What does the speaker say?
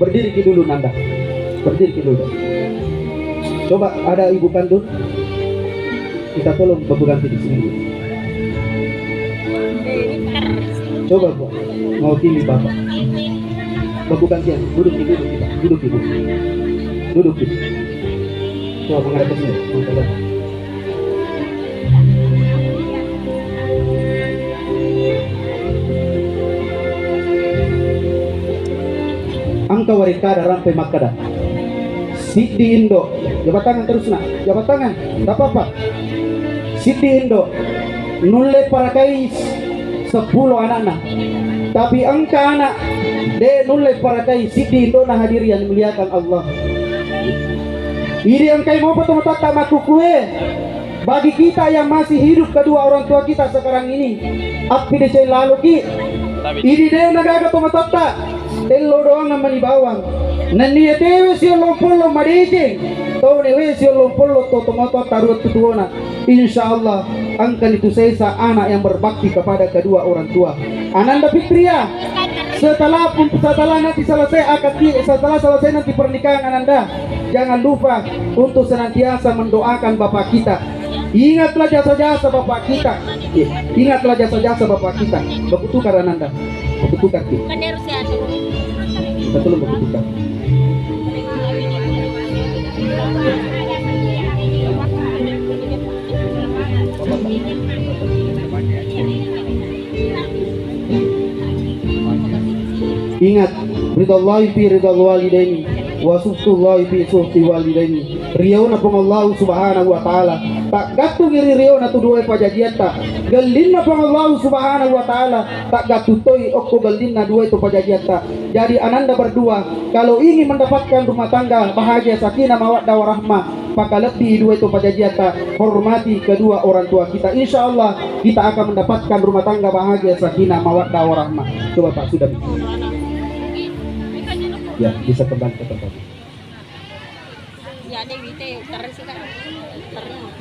Berdiri ki dulu Nanda. Berdiri ki dulu. Coba ada ibu kandung. Kita tolong Bapak ganti di sini. Coba Bu, mau pilih Bapak. Bapak gantian, duduk di duduk kita, duduk di duduk. Duduk di. Coba menghadap ke sini. Angka warikada rampai makada. Sidi Indo, jabat tangan terus nak, jabat tangan, tak apa-apa. Sidi Indo, nulle parakais 10 anak-anak. Tapi angka anak, de nulle parakais Sidi Indo nah hadir yang muliakan Allah. Ini angkai mau potong tak makukue. Bagi kita yang masih hidup kedua orang tua kita sekarang ini, api desa lalu ki. Ini dia naga tomatata. Telo doang naman ibawang. Naniya tewe siya lompolo madijing. Tau newe siya lompolo to tomato taruh tutuona. Insyaallah angkan itu saya anak yang berbakti kepada kedua orang tua. Ananda Fitria. Setelah nanti setelah selesai nanti pernikahan Ananda, jangan lupa untuk senantiasa mendoakan bapak kita. Ingatlah jasa-jasa bapak kita. Ingatlah jasa-jasa bapak kita. Bertukar Ananda. Bertukar kita. Kita tolong bertukar. Ingat, ridallahi fi ridal walidaini wa suhtullahi fi suhti walidaini. Riyauna pang Allah subhanahu wa ta'ala. Tak gatu ngiri riyauna tu dua pajajian tak. Gelinna pang Allah subhanahu wa ta'ala. Tak gatu toy okko gelinna dua itu pajajian tak. Jadi Ananda berdua, kalau ingin mendapatkan rumah tangga bahagia sakinah mawaddah warahmah, maka lebih dua itu pajajian tak. Hormati kedua orang tua kita. Insya Allah kita akan mendapatkan rumah tangga bahagia sakinah mawaddah warahmah. Coba Pak sudah. Ya, bisa kembali ke tempat. Ya, Dewi teh terus kan. Terus.